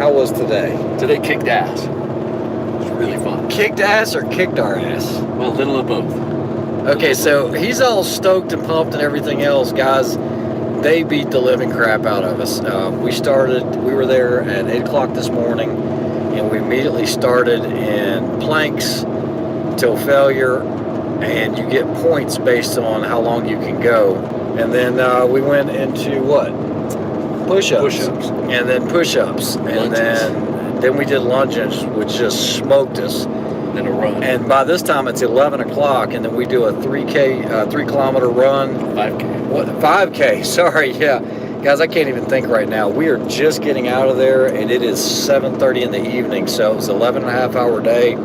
How was today? Today kicked ass. It was really fun. Kicked ass or kicked our ass? Well, a little of both. Okay, so he's all stoked and pumped and everything else. Guys, they beat the living crap out of us. We were there at 8 o'clock this morning, and we immediately started in planks till failure, and you get points based on how long you can go. And then we went into what? Push-ups. Push-ups. And then push-ups. And then we did lunges, which just smoked us. And a run. And by this time it's 11 o'clock, and then we do a 3 kilometer run. 5K. What? 5K, sorry, yeah. Guys, I can't even think right now. We are just getting out of there, and it is 7:30 in the evening, so it was an 11.5-hour day.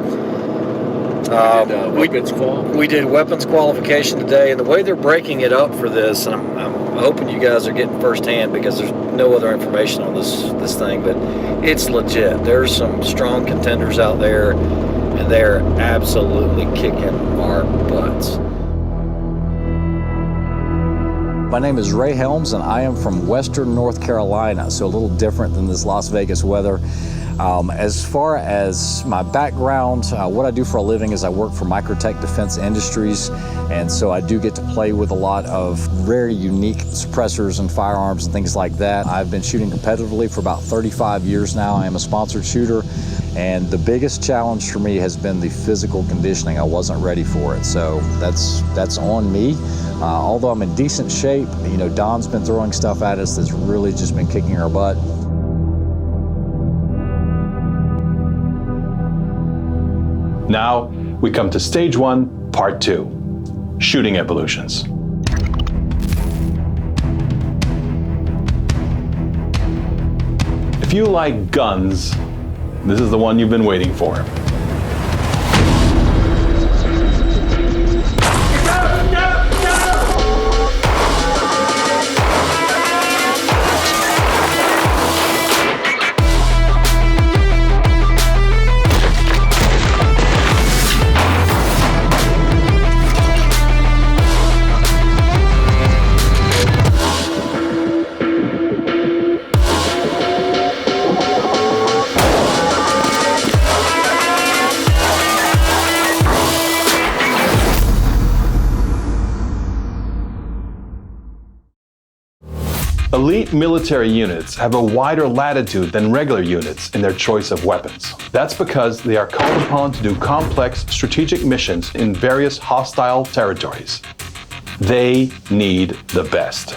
Weapons qual. We did weapons qualification today, and the way they're breaking it up for this, and I'm hoping you guys are getting firsthand because there's no other information on this thing, but it's legit. There's some strong contenders out there, and they're absolutely kicking our butts. My name is Ray Helms, and I am from Western North Carolina, so a little different than this Las Vegas weather. As far as my background, what I do for a living is I work for Microtech Defense Industries, and so I do get to play with a lot of very unique suppressors and firearms and things like that. I've been shooting competitively for about 35 years now. I am a sponsored shooter, and the biggest challenge for me has been the physical conditioning. I wasn't ready for it, so that's on me. Although I'm in decent shape, you know, Don's been throwing stuff at us that's really just been kicking our butt. Now we come to stage 1, part 2, shooting evolutions. If you like guns, this is the one you've been waiting for. Elite military units have a wider latitude than regular units in their choice of weapons. That's because they are called upon to do complex strategic missions in various hostile territories. They need the best.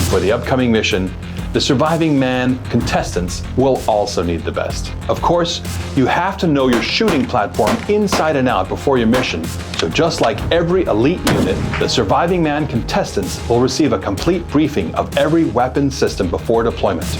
For the upcoming mission, the surviving man contestants will also need the best. Of course, you have to know your shooting platform inside and out before your mission, so just like every elite unit, the surviving man contestants will receive a complete briefing of every weapon system before deployment.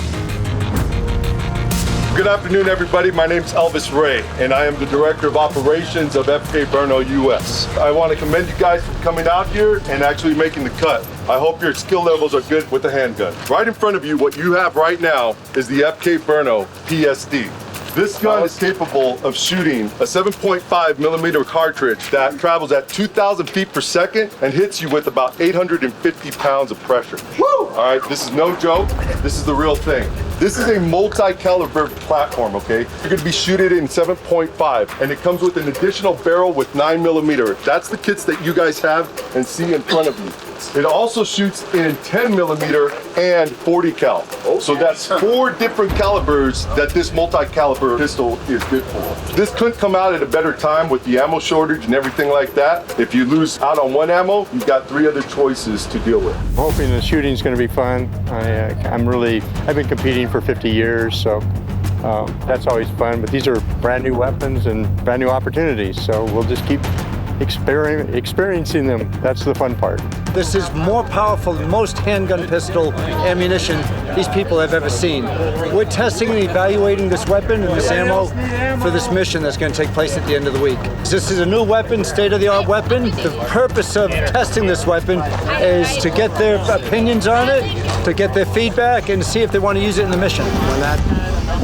Good afternoon, everybody. My name's ELVIS Ray, and I am the Director of Operations of FK BRNO US. I want to commend you guys for coming out here and actually making the cut. I hope your skill levels are good with the handgun. Right in front of you, what you have right now is the FK BRNO PSD. This gun is capable of shooting a 7.5 millimeter cartridge that travels at 2,000 feet per second and hits you with about 850 pounds of pressure. Woo! All right, this is no joke. This is the real thing. This is a multi-caliber platform, okay? You're gonna be shooting in 7.5, and it comes with an additional barrel with 9 millimeter. That's the kits that you guys have and see in front of you. It also shoots in 10 millimeter and 40 cal. So that's 4 different calibers that this multi-caliber pistol is good for. This couldn't come out at a better time with the ammo shortage and everything like that. If you lose out on one ammo, you've got 3 other choices to deal with. I'm hoping the shooting's going to be fun. I've been competing for 50 years, so that's always fun. But these are brand new weapons and brand new opportunities, so we'll just keep experiencing them. That's the fun part. This is more powerful than most handgun pistol ammunition these people have ever seen. We're testing and evaluating this weapon and this ammo for this mission that's going to take place at the end of the week. This is a new weapon, state-of-the-art weapon. The purpose of testing this weapon is to get their opinions on it, to get their feedback, and to see if they want to use it in the mission. When that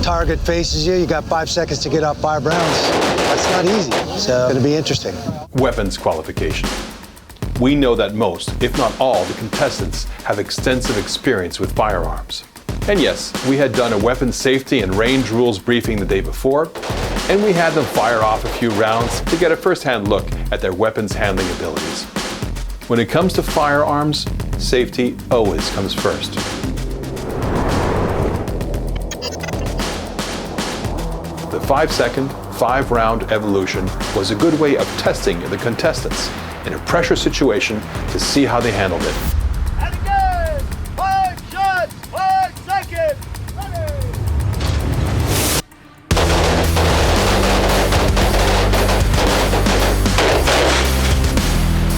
target faces you, you got 5 seconds to get off 5 rounds. That's not easy, so it's going to be interesting. Weapons qualification. we know that most, if not all, the contestants have extensive experience with firearms. And yes, we had done a weapons safety and range rules briefing the day before, and we had them fire off a few rounds to get a first-hand look at their weapons handling abilities. When it comes to firearms, safety always comes first. The 5-second, 5-round evolution was a good way of testing the contestants in a pressure situation to see how they handled it. And again, 5 shots, 5 seconds, ready!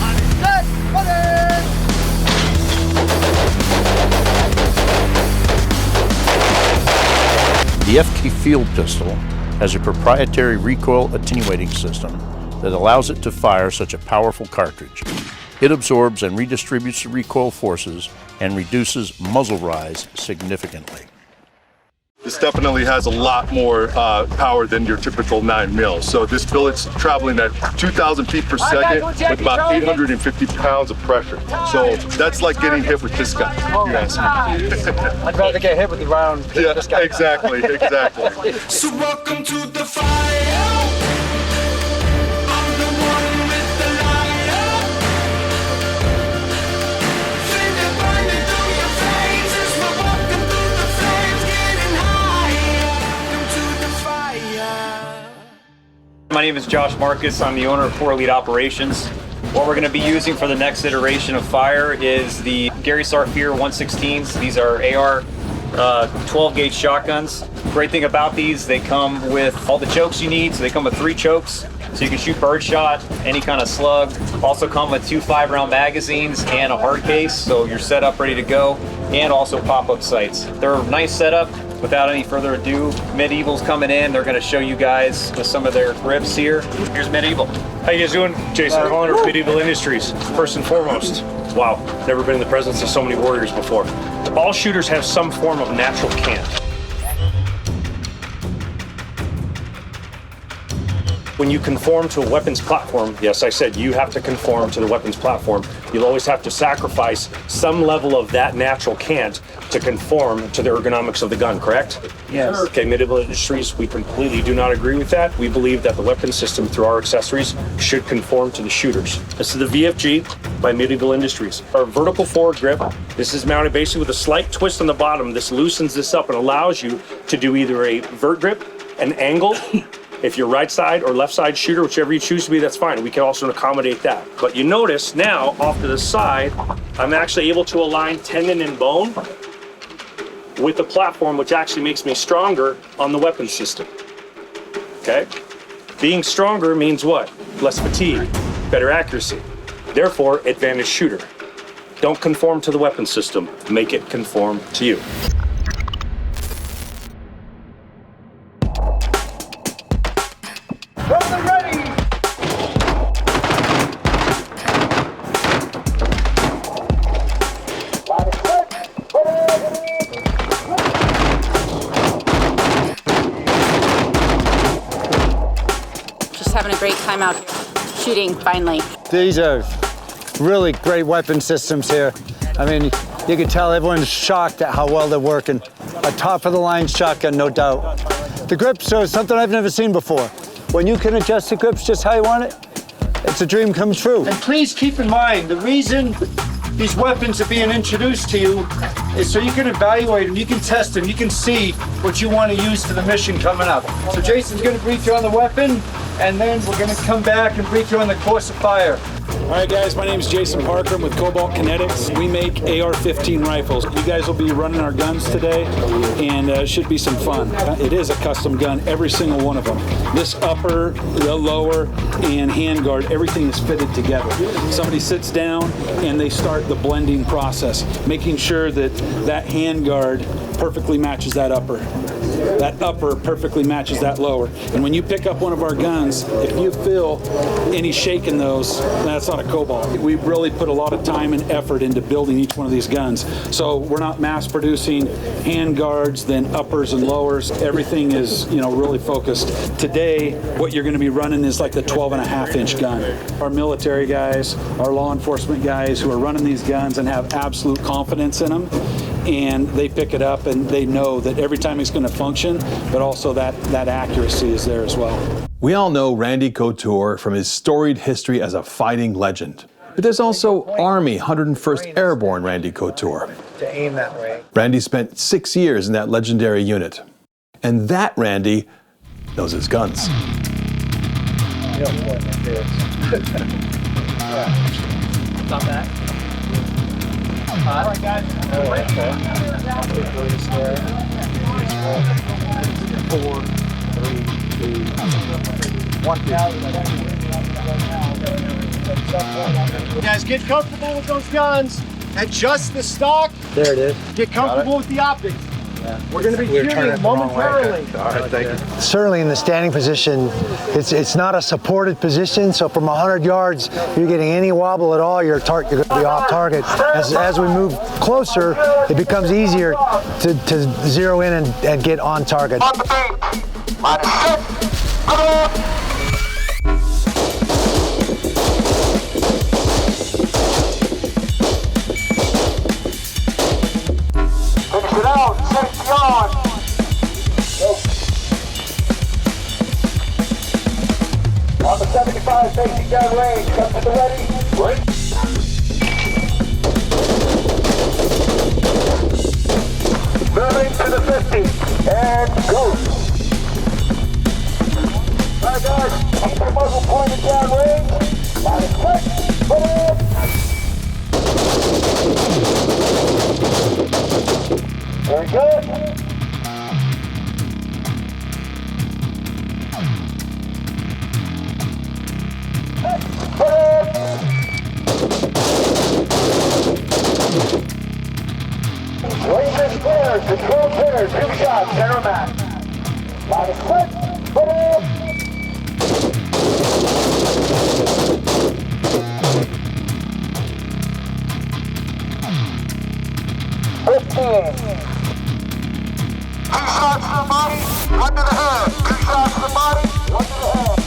On set, ready! The FK Field Pistol has a proprietary recoil attenuating system that allows it to fire such a powerful cartridge. It absorbs and redistributes the recoil forces and reduces muzzle rise significantly. This definitely has a lot more power than your typical 9mm. So this billet's traveling at 2,000 feet per second with about 850 pounds of pressure. So that's like getting hit with this guy. You guys. I'd rather get hit with the round than Yeah, this guy. exactly, exactly. So welcome to the fire. I'm the one with the light. Feel it burning through your veins as we're walking through the flames, getting higher. Welcome to the fire. My name is Josh Marcus. I'm the owner of Core Elite Operations. What we're going to be using for the next iteration of Fire is the Gary Sarfir 116s. These are AR 12-gauge shotguns. Great thing about these, they come with all the chokes you need. So they come with 3 chokes, so you can shoot birdshot, any kind of slug. Also come with 2 5-round magazines and a hard case, so you're set up, ready to go, and also pop-up sights. They're a nice setup. Without any further ado, Medieval's coming in. They're going to show you guys some of their grips here. Here's Medieval. How you guys doing? Jason Hollander with Medieval Industries. First and foremost, wow, never been in the presence of so many warriors before. All shooters have some form of natural cant. When you conform to a weapons platform, yes, I said you have to conform to the weapons platform. You'll always have to sacrifice some level of that natural cant to conform to the ergonomics of the gun, correct? Yes. Okay, Medieval Industries, we completely do not agree with that. We believe that the weapon system through our accessories should conform to the shooters. This is the VFG by Medieval Industries. Our vertical forward grip, this is mounted basically with a slight twist on the bottom. This loosens this up and allows you to do either a vert grip, an angle. If you're right side or left side shooter, whichever you choose to be, that's fine. We can also accommodate that. But you notice now, off to the side, I'm actually able to align tendon and bone with the platform, which actually makes me stronger on the weapon system. Okay? Being stronger means what? Less fatigue, better accuracy. Therefore, advantage shooter. Don't conform to the weapon system. Make it conform to you. Having a great time out shooting, finally. These are really great weapon systems here. I mean, you can tell everyone's shocked at how well they're working. A top-of-the-line shotgun, no doubt. The grips are something I've never seen before. When you can adjust the grips just how you want it, it's a dream come true. And please keep in mind, the reason these weapons are being introduced to you is so you can evaluate them, you can test them, you can see what you want to use for the mission coming up. So Jason's going to brief you on the weapon, and then we're going to come back and brief you on the course of fire. All right, guys, my name is Jason Parker. I'm with COBALT KINETICS. We make AR-15 rifles. You guys will be running our guns today, and it should be some fun. It is a custom gun, every single one of them. This upper, the lower, and handguard, everything is fitted together. Somebody sits down, and they start the blending process, making sure that that handguard perfectly matches that upper. that upper perfectly matches that lower. And when you pick up one of our guns, if you feel any shake in those, that's not a Cobalt. We really put a lot of time and effort into building each one of these guns. So we're not mass producing hand guards, then uppers and lowers. Everything is, really focused. Today, what you're going to be running is like the 12.5-inch gun. Our military guys, our law enforcement guys who are running these guns and have absolute confidence in them, and they pick it up and they know that every time it's going to function, but also that accuracy is there as well. We all know Randy Couture from his storied history as a fighting legend. But there's also Army 101st Airborne Randy Couture. To aim that way. Randy spent 6 years in that legendary unit. And that Randy knows his guns. You don't point like this. Stop that. All right, guys. Four, three, two, one. Guys, get comfortable with those guns. Adjust the stock. There it is. Get comfortable with the optics. Yeah. We're going to be shooting momentarily. All right, thank you. Certainly in the standing position, it's not a supported position, so from 100 yards, if you're getting any wobble at all, you're going to be off target. As we move closer, it becomes easier to zero in and get on target. Finish it out, safety on. On the 75 safety gun range, come to the ready. Right. Moving to the 50 and go. All right, guys, keep your muzzle pointed down range. Minus quick, put it. Very good. Range is clear. Control clear. 2 shots. Center max. Minus quick. Put it. Two shots to the body, one to the head. 2 shots to the body, one to the head.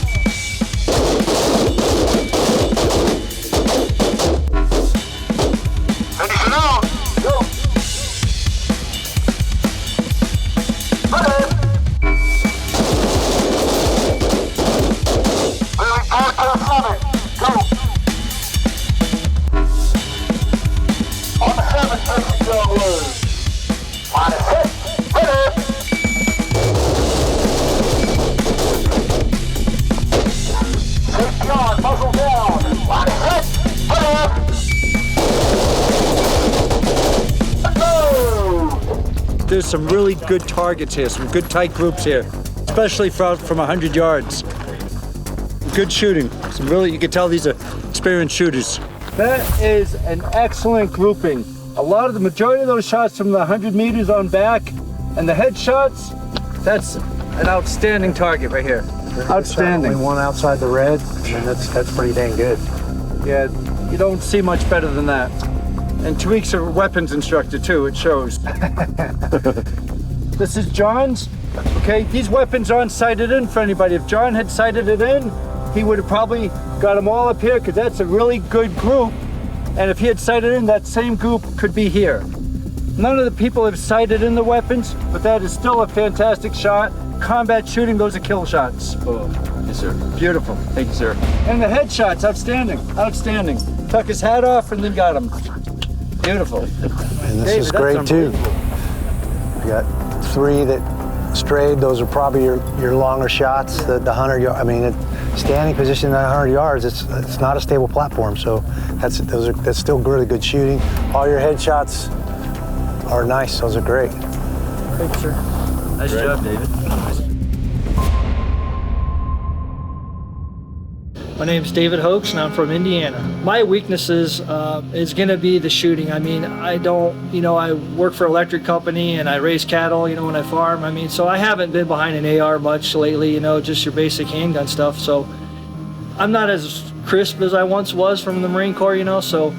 Finish it out. Go. Put it. Moving forward to the 7. Go. On the 7, safety gun loose. Minus 6. Put it. Safety on, muzzle down. Minus 6. Put it. Go. There's some really good targets here, some good tight groups here, especially from 100 yards. Good shooting. You can tell these are experienced shooters. That is an excellent grouping. The majority of those shots from the 100 meters on back, and the headshots, that's an outstanding target right here. Outstanding. Only one outside the red, and that's pretty dang good. Yeah, you don't see much better than that. And Tariq's a weapons instructor too, it shows. This is John's. Okay, these weapons aren't sighted in for anybody. If John had sighted it in, he would have probably got them all up here, because that's a really good group. And if he had sighted in, that same group could be here. None of the people have sighted in the weapons, but that is still a fantastic shot. Combat shooting, those are kill shots. Oh, yes, sir. Beautiful. Thank you, sir. And the headshots, outstanding, outstanding. Took his hat off and then got him. Beautiful. And this is great too. You got 3 that strayed. Those are probably your longer shots. The 100 yard. I mean, standing position at 100 yards. It's not a stable platform. So that's still really good shooting. All your headshots are nice. Those are great. Thank you, sir. Nice job, David. My name's David Hoax, and I'm from Indiana. My weaknesses is going to be the shooting. I mean, I don't, I work for an electric company and I raise cattle, when I farm. I mean, so I haven't been behind an AR much lately, just your basic handgun stuff. So I'm not as crisp as I once was from the Marine Corps, so,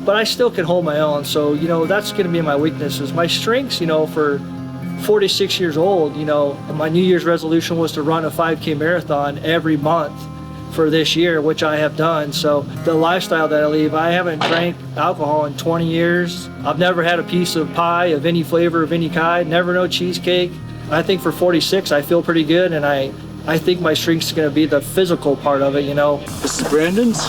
but I still can hold my own. So, that's going to be my weaknesses. My strengths, for 46 years old, my New Year's resolution was to run a 5K marathon every month for this year, which I have done. So the lifestyle that I lead, I haven't drank alcohol in 20 years. I've never had a piece of pie of any flavor of any kind, never no cheesecake. I think for 46, I feel pretty good, and I think my strength's gonna be the physical part of it, This is Brandon's.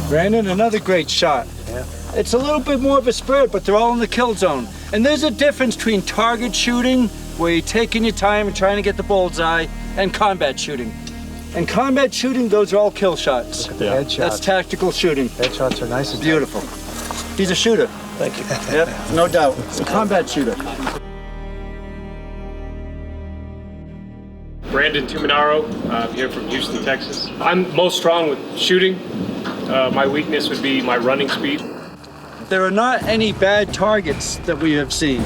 Brandon, another great shot. Yeah. It's a little bit more of a spread, but they're all in the kill zone. And there's a difference between target shooting, where you're taking your time and trying to get the bullseye, and combat shooting. And combat shooting, those are all kill shots. Look at the headshots. That's tactical shooting. Headshots are nice and beautiful. He's a shooter. Thank you. Yep, no doubt. It's a combat shooter. Brandon Tuminaro, I'm here from Houston, Texas. I'm most strong with shooting. My weakness would be my running speed. There are not any bad targets that we have seen.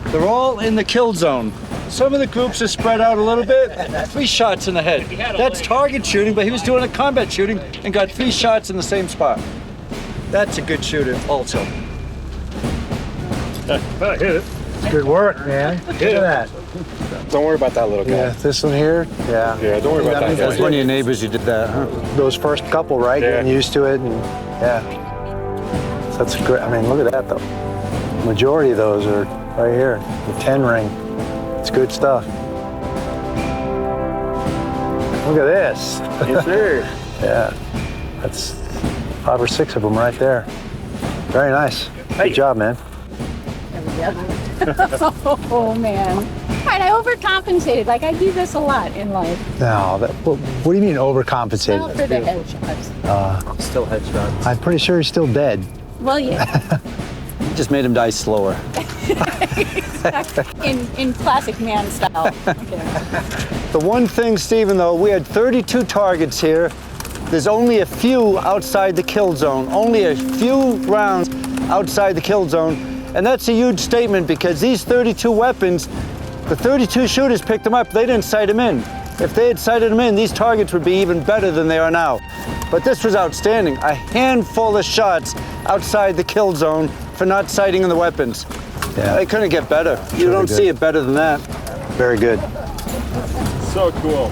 They're all in the kill zone. Some of the groups are spread out a little bit. 3 shots in the head. That's target shooting, but he was doing a combat shooting and got 3 shots in the same spot. That's a good shooter also. I hit it. Good work, man. Look at that. Don't worry about that little guy. Yeah, this one here. Yeah. Yeah, don't worry about that guy. That's one of your neighbors who did that, huh? Those first couple, right? Yeah. Getting used to it, and yeah. So that's great. I mean, look at that though. Majority of those are right here. The 10 ring. It's good stuff. Look at this. Yes, sir. Yeah. That's 5 or 6 of them right there. Very nice. Good job, man. Oh man. All right, I overcompensated. Like I do this a lot in life. No, what do you mean overcompensated? Well, for the headshots. Still headshots. I'm pretty sure he's still dead. Well, yeah. Just made him die slower. in classic man style. Okay. The one thing, Stephen, though, we had 32 targets here. There's only a few outside the kill zone. Only a few rounds outside the kill zone. And that's a huge statement because these 32 weapons, the 32 shooters picked them up. They didn't sight them in. If they had sighted them in, these targets would be even better than they are now. But this was outstanding. A handful of shots outside the kill zone for not sighting in the weapons. Yeah. They couldn't get better. You don't see it better than that. Very good. So cool.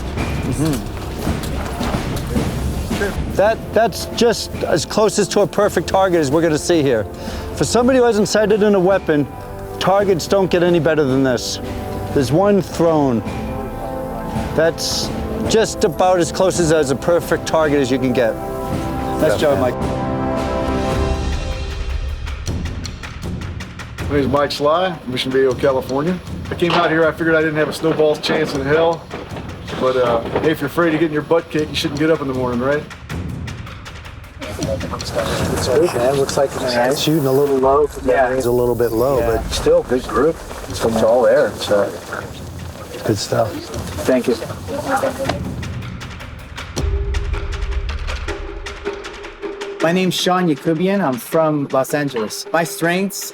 That's just as close as to a perfect target as we're going to see here. For somebody who hasn't sighted in a weapon, targets don't get any better than this. There's one thrown. That's just about as close as a perfect target as you can get. Nice job, Mike. My name is Mike Sly, Mission Viejo, California. I came out here, I figured I didn't have a snowball's chance in hell. But hey, if you're afraid of getting your butt kicked, you shouldn't get up in the morning, right? It's good, man. Looks like it's shooting a little low. Yeah. It's a little bit low, but still good group. It's all there. So good stuff. Thank you. My name's Sean Yakubian. I'm from Los Angeles. My strengths,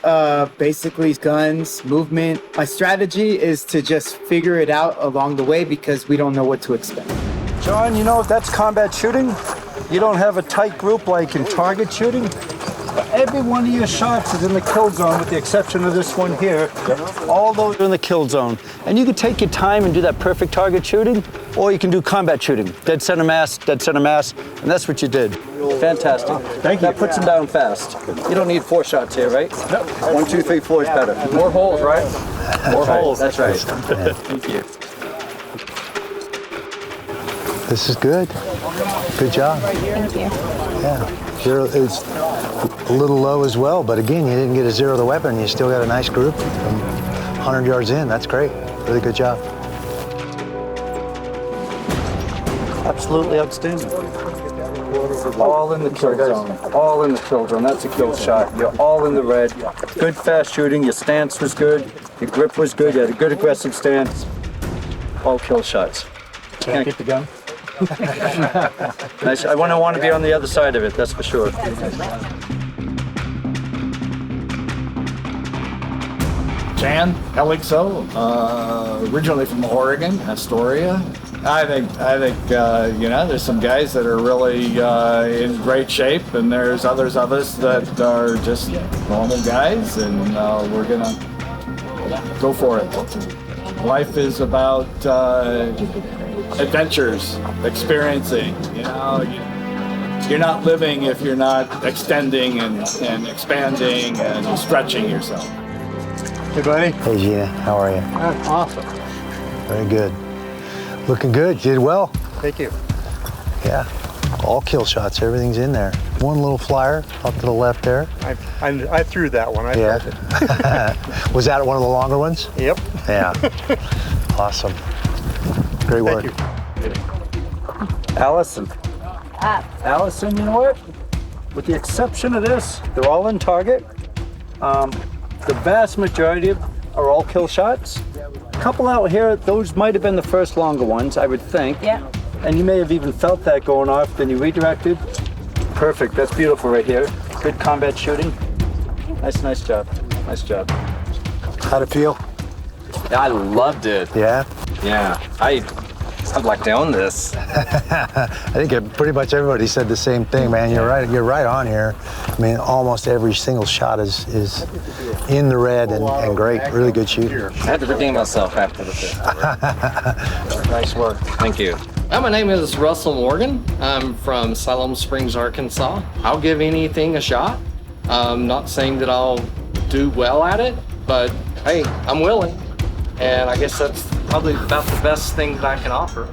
basically guns, movement. My strategy is to just figure it out along the way because we don't know what to expect. John, that's combat shooting. You don't have a tight group like in target shooting. Every one of your shots is in the kill zone with the exception of this one here. All those are in the kill zone. And you can take your time and do that perfect target shooting, or you can do combat shooting. Dead center mass, and that's what you did. Fantastic. Thank you. That puts them down fast. You don't need 4 shots here, right? No. 1, 2, 3, 4 is better. More holes, right? More holes. That's right. Thank you. This is good. Good job. Thank you. Yeah. It's a little low as well, but again, you didn't get a zero of the weapon. You still got a nice group. 100 yards in. That's great. Really good job. Absolutely outstanding. All in the kill zone. All in the kill zone. That's a kill shot. You're all in the red. Good fast shooting. Your stance was good. Your grip was good. You had a good aggressive stance. All kill shots. Can't get the gun? Nice. I wouldn't want to be on the other side of it, that's for sure. Jan Elixo, originally from Oregon, Astoria. I think you know, there's some guys that are really in great shape, and there's others of us that are just normal guys, and we're gonna go for it. Life is about adventures, experiencing. You know, you're not living if you're not extending and expanding and stretching yourself. Hey, buddy. Hey, Gina. How are you? Awesome. Very good. Looking good. You did well. Thank you. Yeah. All kill shots. Everything's in there. One little flyer up to the left there. I threw that one. I felt it. Was that one of the longer ones? Yep. Yeah. Awesome. Great work. Allison. Allison, you know what? With the exception of this, they're all in target. The vast majority are all kill shots. A couple out here, those might have been the first longer ones, I would think. Yeah. And you may have even felt that going off, then you redirected. Perfect, that's beautiful right here. Good combat shooting. Nice job. Nice job. How'd it feel? I loved it. Yeah? Yeah. I'd like to own this. I think pretty much everybody said the same thing, man. You're right on here. I mean, almost every single shot is in the red and great. Really good shooter. I had to redeem myself after the fifth. Nice work. Thank you. My name is Russell Morgan. I'm from Siloam Springs, Arkansas. I'll give anything a shot. I'm not saying that I'll do well at it, but hey, I'm willing. And I guess that's probably about the best thing that I can offer.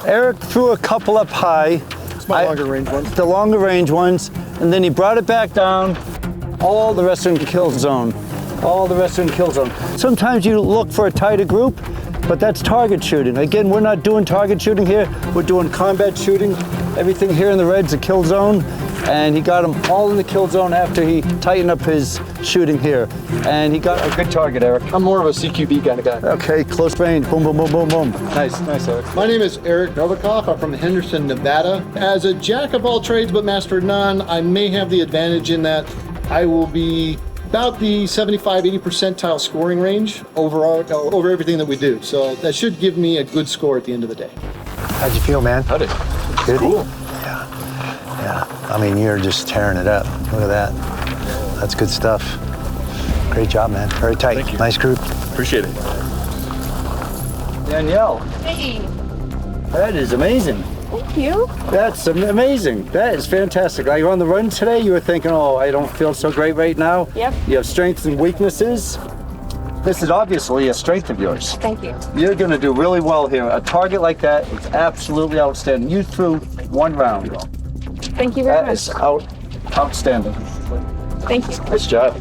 Eric threw a couple up high. It's my longer range ones. The longer range ones, and then he brought it back down. All the rest in kill zone. All the rest in kill zone. Sometimes you look for a tighter group, but that's target shooting. Again, we're not doing target shooting here. We're doing combat shooting. Everything here in the red's a kill zone, and he got them all in the kill zone after he tightened up his shooting here. And he got a good target, Eric. I'm more of a CQB kind of guy. Okay, close range. Boom, boom, boom, boom, boom. Nice, Eric. My name is Eric Novikov. I'm from Henderson, Nevada. As a jack of all trades but master of none, I may have the advantage in that I will be about the 75-80 percentile scoring range overall over everything that we do. So that should give me a good score at the end of the day. How'd you feel, man? Howdy. Good? Cool. Yeah. I mean, you're just tearing it up. Look at that. That's good stuff. Great job, man. Very tight. Thank you. Nice group. Appreciate it. Danielle. Hey. That is amazing. Thank you. That's amazing. That is fantastic. Like on the run today, you were thinking, oh, I don't feel so great right now. Yep. You have strengths and weaknesses. This is obviously a strength of yours. Thank you. You're going to do really well here. A target like that is absolutely outstanding. You threw one round. Thank you very That much. is outstanding. Thank you. Nice job.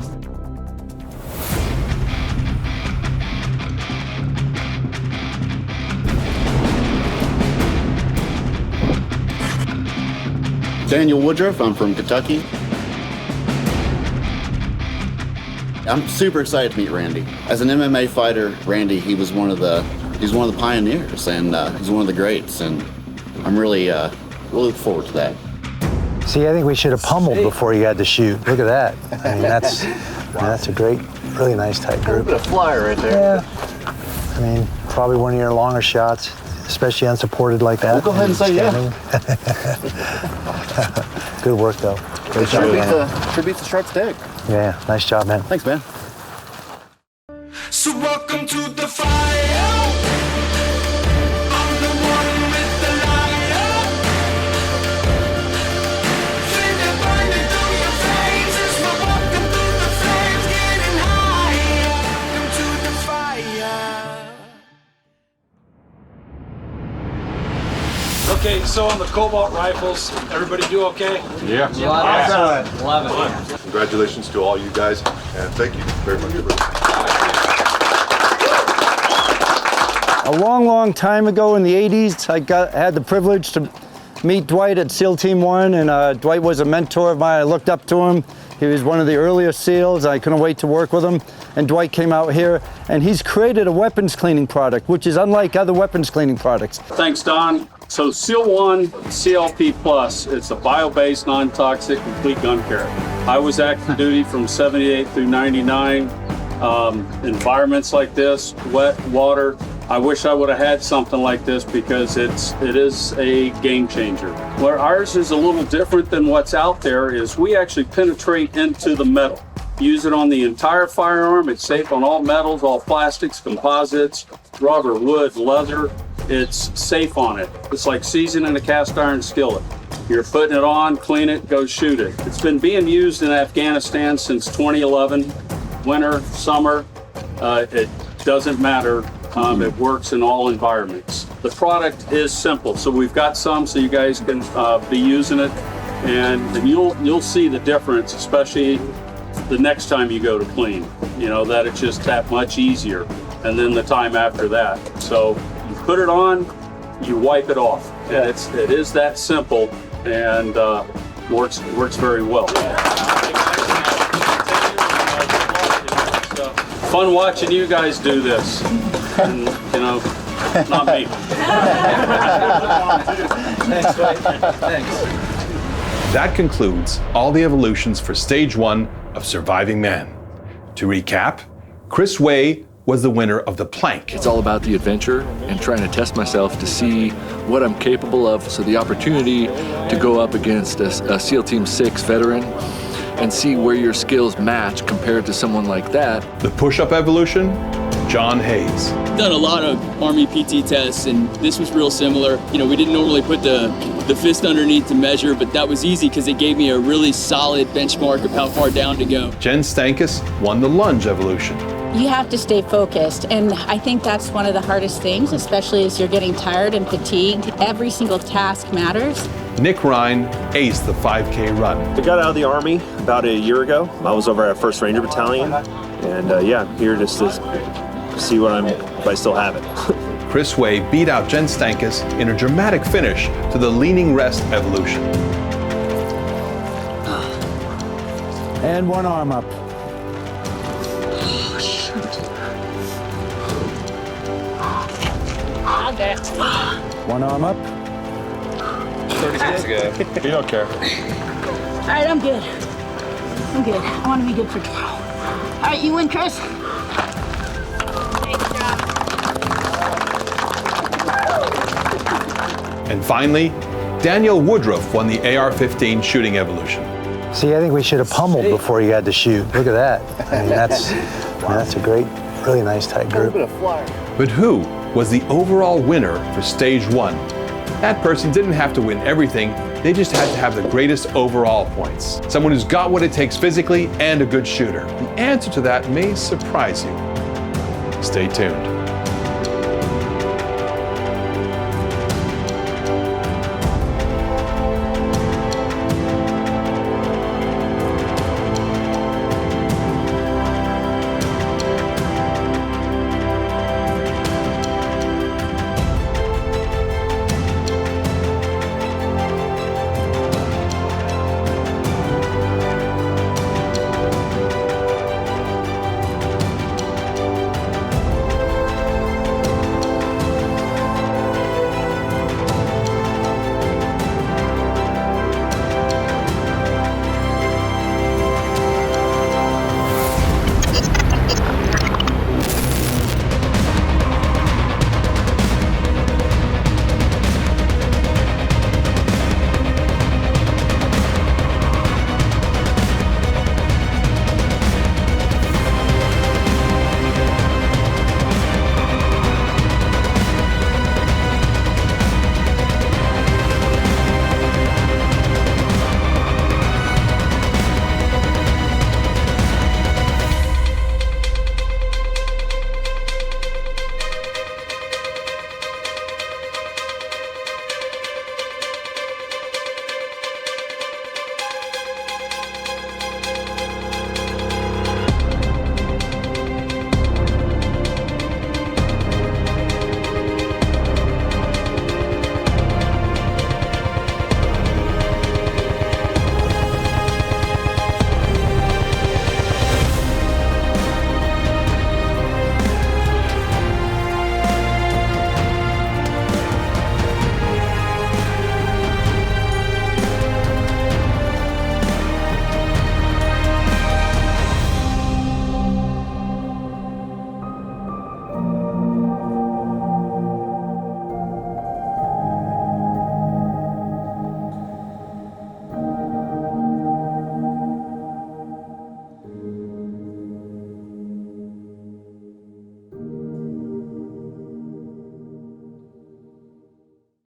Daniel Woodruff, I'm from Kentucky. I'm super excited to meet Randy. As an MMA fighter, Randy, he's one of the pioneers, and he's one of the greats, and I'm really look forward to that. See, I think we should have pummeled before you had to shoot. Look at that. I mean, that's a great, really nice tight A group. bit of flyer right there. Yeah. I mean, probably one of your longer shots, especially unsupported like that. We'll go ahead and say yeah. Good work, though. Great job, man. Sure beats the sharp stick. Yeah, nice job, man. Thanks, man. So welcome to the fire. I'm the one with the lighter. Feel it burning through your veins as we're walking through the flames, getting higher. Welcome to the fire. Okay, so on the Cobalt rifles, everybody do okay? Yeah. Excellent. Love it. Congratulations to all you guys, and thank you very much. A long time ago in the 80s, I had the privilege to meet Dwight at SEAL Team 1, and Dwight was a mentor of mine. I looked up to him. He was one of the earlier SEALs. I couldn't wait to work with him. And Dwight came out here, and he's created a weapons cleaning product, which is unlike other weapons cleaning products. Thanks, Don. So SEAL 1 CLP Plus, it's a bio-based, non-toxic, complete gun carry. I was active duty from 78 through 99. Environments like this, wet, water, I wish I would have had something like this because it is a game changer. Where ours is a little different than what's out there is we actually penetrate into the metal. Use it on the entire firearm. It's safe on all metals, all plastics, composites, rubber, wood, leather. It's safe on it. It's like seasoning a cast iron skillet. You're putting it on, clean it, go shoot it. It's been being used in Afghanistan since 2011. Winter, summer, it doesn't matter. It works in all environments. The product is simple, so we've got some so you guys can be using it, and you'll see the difference, especially the next time you go to clean. You know that it's just that much easier, and then the time after that. So you put it on, you wipe it off, and it is that simple, and works very well. Fun watching you guys do this, and you know, not me. Thanks, Dwight. Thanks. That concludes all the evolutions for Stage 1 of Surviving Man. To recap, Chris Way was the winner of the plank. It's all about the adventure and trying to test myself to see what I'm capable of. So the opportunity to go up against a SEAL Team 6 veteran and see where your skills match compared to someone like that. The push-up evolution, John Hayes. Done a lot of Army PT tests, and this was real similar. You know, we didn't normally put the fist underneath to measure, but that was easy because it gave me a really solid benchmark of how far down to go. Jen Stankus won the lunge evolution. You have to stay focused, and I think that's one of the hardest things, especially as you're getting tired and fatigued. Every single task matters. Nick Ryan aced the 5K run. I got out of the Army about a year ago. I was over at 1st Ranger Battalion, and yeah, I'm here just to see if I still have it. Chris Way beat out Jen Stankus in a dramatic finish to the leaning rest evolution. And one arm up. One arm up. 36 ago. You don't care. All right, I'm good. I'm good. I want to be good for tomorrow. All right, you win, Chris. And finally, Daniel Woodruff won the AR-15 shooting evolution. See, I think we should have pummeled before you had to shoot. Look at that. I mean, that's a great, really nice tight group. But who was the overall winner for Stage 1? That person didn't have to win everything, they just had to have the greatest overall points. Someone who's got what it takes physically and a good shooter. The answer to that may surprise you. Stay tuned.